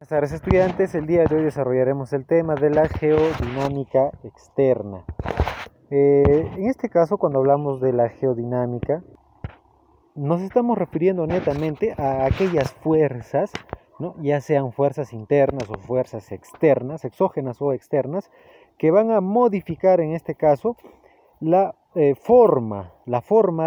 Buenas tardes, estudiantes. El día de hoy desarrollaremos el tema de la geodinámica externa. En este caso, cuando hablamos de la geodinámica, nos estamos refiriendo netamente a aquellas fuerzas, ¿no? Ya sean fuerzas internas o fuerzas externas, exógenas o externas, que van a modificar en este caso la forma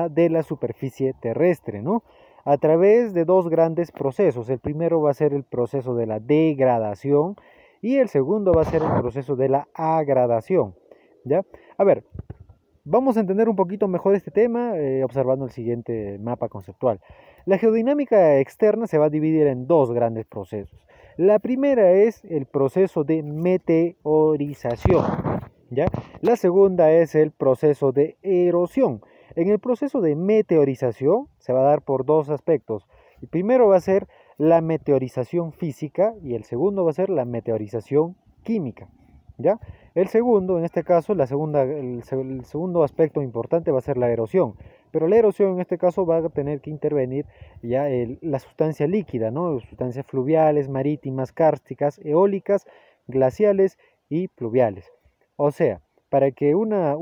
de la superficie terrestre, ¿no? A través de dos grandes procesos. El primero va a ser el proceso de la degradación y el segundo va a ser el proceso de la agradación, ¿ya? A ver, vamos a entender un poquito mejor este tema observando el siguiente mapa conceptual. La geodinámica externa se va a dividir en dos grandes procesos. La primera es el proceso de meteorización, ¿ya? La segunda es el proceso de erosión. En el proceso de meteorización se va a dar por dos aspectos. El primero va a ser la meteorización física y el segundo va a ser la meteorización química, ¿ya? El segundo, en este caso, el segundo aspecto importante va a ser la erosión, pero la erosión en este caso va a tener que intervenir ya la sustancia líquida, ¿no? Sustancias fluviales, marítimas, kársticas, eólicas, glaciales y pluviales. O sea, para que una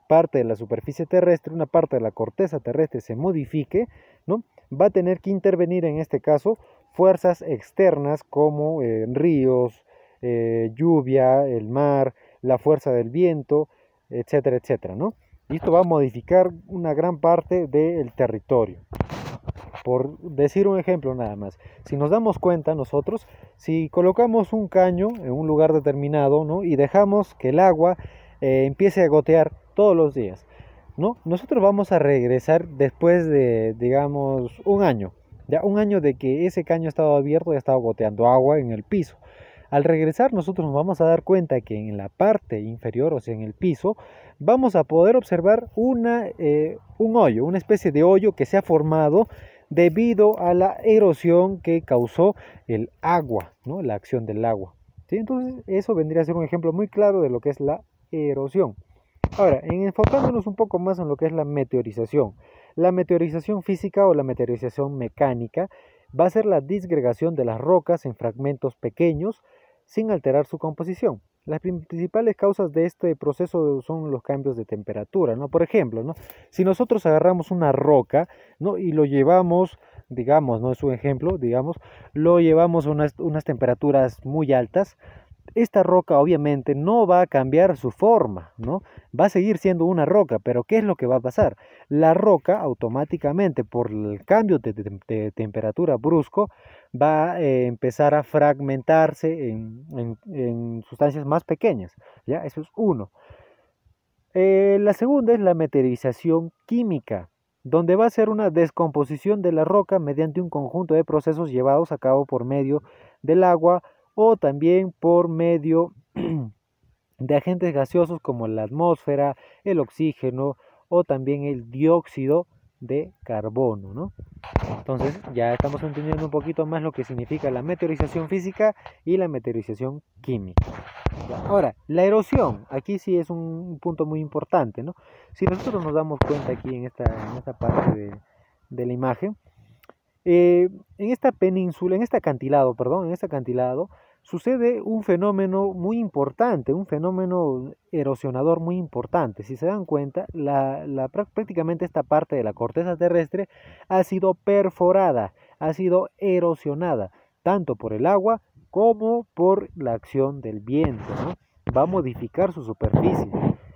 parte de la superficie terrestre, una parte de la corteza terrestre se modifique, ¿no? Va a tener que intervenir en este caso fuerzas externas como ríos, lluvia, el mar, la fuerza del viento, etcétera, etcétera, ¿no? Y esto va a modificar una gran parte del territorio. Por decir un ejemplo nada más, si nos damos cuenta nosotros, si colocamos un caño en un lugar determinado, ¿no? Y dejamos que el agua empiece a gotear todos los días, ¿no? Nosotros vamos a regresar después de, digamos, un año, ya un año de que ese caño estaba abierto y ha estado goteando agua en el piso. Al regresar nosotros nos vamos a dar cuenta que en la parte inferior, o sea en el piso, vamos a poder observar un hoyo, una especie de hoyo que se ha formado debido a la erosión que causó el agua, ¿no? La acción del agua, ¿sí? Entonces eso vendría a ser un ejemplo muy claro de lo que es la erosión. Ahora, enfocándonos un poco más en lo que es la meteorización física o la meteorización mecánica va a ser la disgregación de las rocas en fragmentos pequeños sin alterar su composición. Las principales causas de este proceso son los cambios de temperatura, ¿no? Por ejemplo, ¿no? Si nosotros agarramos una roca, ¿no? Y lo llevamos, digamos, no es un ejemplo, digamos, lo llevamos a unas temperaturas muy altas, esta roca obviamente no va a cambiar su forma, ¿no? Va a seguir siendo una roca, pero ¿qué es lo que va a pasar? La roca automáticamente, por el cambio de temperatura brusco, va a empezar a fragmentarse en sustancias más pequeñas, ¿ya? Eso es uno. La segunda es la meteorización química, donde va a ser una descomposición de la roca mediante un conjunto de procesos llevados a cabo por medio del agua o también por medio de agentes gaseosos como la atmósfera, el oxígeno o también el dióxido de carbono, ¿no? Entonces ya estamos entendiendo un poquito más lo que significa la meteorización física y la meteorización química. Ahora, la erosión, aquí sí es un punto muy importante, ¿no? Si nosotros nos damos cuenta aquí en esta parte de la imagen, en esta península, en este acantilado, perdón, en este acantilado, sucede un fenómeno muy importante, un fenómeno erosionador muy importante. Si se dan cuenta, prácticamente esta parte de la corteza terrestre ha sido perforada, ha sido erosionada, tanto por el agua como por la acción del viento, ¿no? Va a modificar su superficie.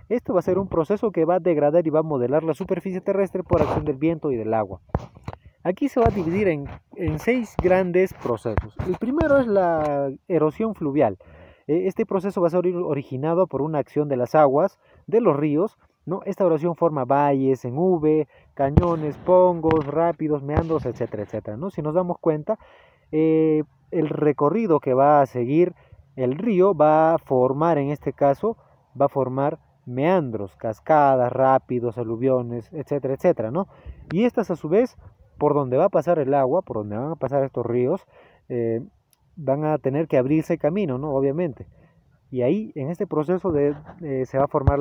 Esto va a ser un proceso que va a degradar y va a modelar la superficie terrestre por acción del viento y del agua. Aquí se va a dividir en 6 grandes procesos. El primero es la erosión fluvial. Este proceso va a ser originado por una acción de las aguas de los ríos, ¿no? Esta erosión forma valles en V, cañones, pongos, rápidos, meandros, etcétera, etcétera, ¿no? Si nos damos cuenta, el recorrido que va a seguir el río va a formar, en este caso, va a formar meandros, cascadas, rápidos, aluviones, etcétera, etcétera, ¿no? Y estas a su vez por donde va a pasar el agua, por donde van a pasar estos ríos, van a tener que abrirse camino, ¿no? Obviamente. Y ahí, en este proceso se va a formar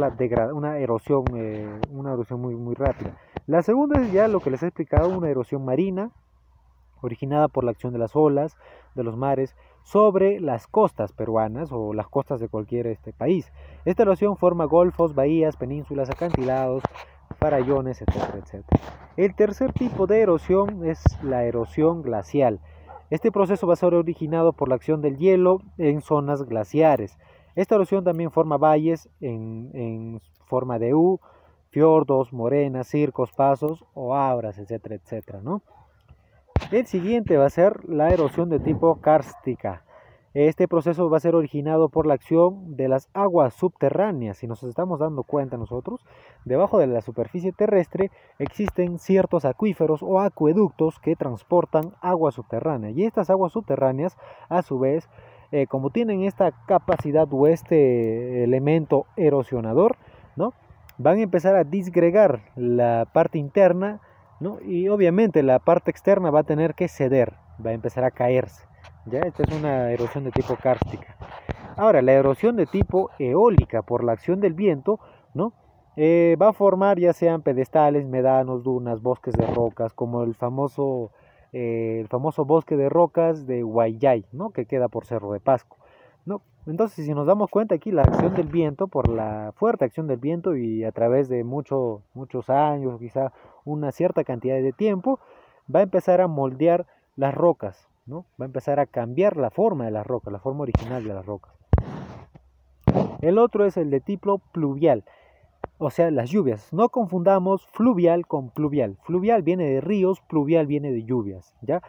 una erosión muy, muy rápida. La segunda es ya lo que les he explicado, una erosión marina, originada por la acción de las olas, de los mares, sobre las costas peruanas o las costas de cualquier país. Esta erosión forma golfos, bahías, penínsulas, acantilados, farallones, etcétera, etcétera. El tercer tipo de erosión es la erosión glacial. Este proceso va a ser originado por la acción del hielo en zonas glaciares. Esta erosión también forma valles en forma de U, fiordos, morenas, circos, pasos o abras, etcétera, etcétera, ¿no? El siguiente va a ser la erosión de tipo kárstica. Este proceso va a ser originado por la acción de las aguas subterráneas. Si nos estamos dando cuenta nosotros, debajo de la superficie terrestre existen ciertos acuíferos o acueductos que transportan agua subterránea. Y estas aguas subterráneas, a su vez, como tienen esta capacidad o este elemento erosionador, ¿no?, van a empezar a disgregar la parte interna, ¿no?, y obviamente la parte externa va a tener que ceder, va a empezar a caerse. ¿Ya? Esta es una erosión de tipo kárstica. Ahora, la erosión de tipo eólica por la acción del viento, ¿no?, va a formar ya sean pedestales, médanos, dunas, bosques de rocas, como el famoso bosque de rocas de Guayay, ¿no?, que queda por Cerro de Pasco, ¿no? Entonces, si nos damos cuenta aquí, la acción del viento, por la fuerte acción del viento y a través de muchos años, quizá una cierta cantidad de tiempo, va a empezar a moldear las rocas, ¿no? Va a empezar a cambiar la forma de las rocas, la forma original de las rocas. El otro es el de tipo pluvial, o sea, las lluvias. No confundamos fluvial con pluvial. Fluvial viene de ríos, pluvial viene de lluvias, ¿ya?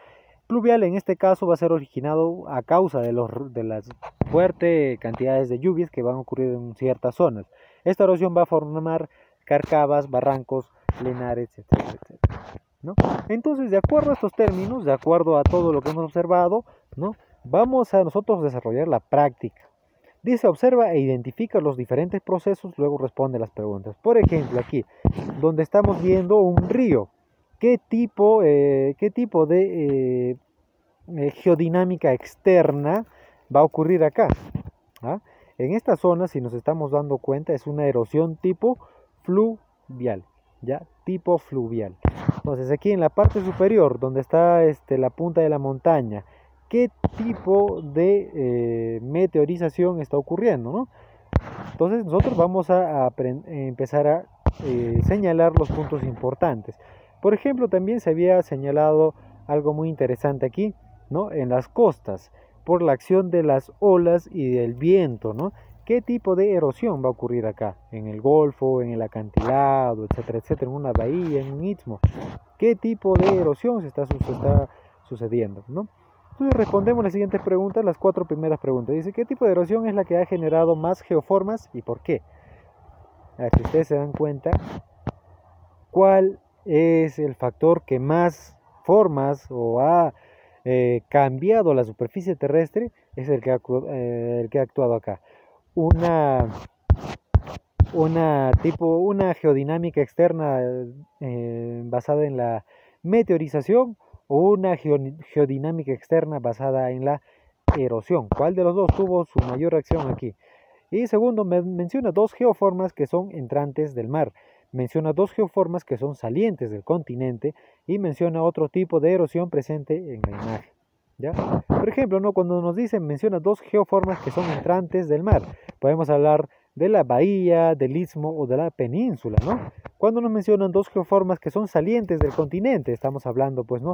Pluvial en este caso va a ser originado a causa de las fuertes cantidades de lluvias que van a ocurrir en ciertas zonas. Esta erosión va a formar cárcavas, barrancos, lenares, etcétera, etcétera, ¿no? Entonces, de acuerdo a estos términos, de acuerdo a todo lo que hemos observado, ¿no?, vamos a nosotros desarrollar la práctica. Dice, observa e identifica los diferentes procesos, luego responde las preguntas. Por ejemplo, aquí, donde estamos viendo un río, ¿qué tipo de geodinámica externa va a ocurrir acá? ¿Ah? En esta zona, si nos estamos dando cuenta, es una erosión tipo fluvial, ¿ya? Tipo fluvial. Entonces, aquí en la parte superior, donde está la punta de la montaña, ¿qué tipo de meteorización está ocurriendo, ¿no? Entonces, nosotros vamos a empezar a señalar los puntos importantes. Por ejemplo, también se había señalado algo muy interesante aquí, ¿no?, en las costas, por la acción de las olas y del viento, ¿no? ¿Qué tipo de erosión va a ocurrir acá? En el golfo, en el acantilado, etcétera, etcétera, en una bahía, en un istmo. ¿Qué tipo de erosión se está sucediendo, ¿no? Entonces respondemos las siguientes preguntas, las 4 primeras preguntas. Dice, ¿qué tipo de erosión es la que ha generado más geoformas y por qué? A ver, si ustedes se dan cuenta, ¿cuál es el factor que más formas o ha cambiado la superficie terrestre? Es el que ha actuado acá. Una geodinámica externa basada en la meteorización o una geodinámica externa basada en la erosión. ¿Cuál de los dos tuvo su mayor acción aquí? Y segundo, menciona 2 geoformas que son entrantes del mar. Menciona 2 geoformas que son salientes del continente y menciona otro tipo de erosión presente en la imagen, ¿ya? Por ejemplo, ¿no?, cuando nos dicen menciona 2 geoformas que son entrantes del mar, podemos hablar de la bahía, del istmo o de la península, ¿no? Cuando nos mencionan 2 geoformas que son salientes del continente, estamos hablando, pues, ¿no?,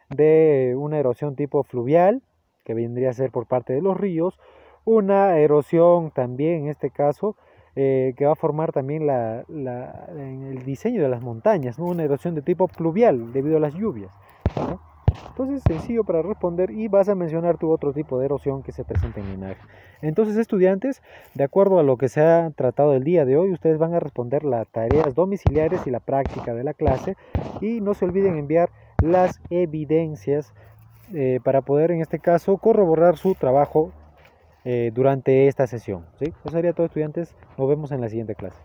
de una erosión tipo fluvial, que vendría a ser por parte de los ríos, una erosión también, en este caso, que va a formar también en el diseño de las montañas, ¿no?, una erosión de tipo pluvial debido a las lluvias, ¿no? Entonces, sencillo para responder y vas a mencionar tu otro tipo de erosión que se presenta en la imagen. Entonces, estudiantes, de acuerdo a lo que se ha tratado el día de hoy, ustedes van a responder las tareas domiciliares y la práctica de la clase y no se olviden enviar las evidencias para poder, en este caso, corroborar su trabajo durante esta sesión, ¿sí? Eso sería todo, estudiantes. Nos vemos en la siguiente clase.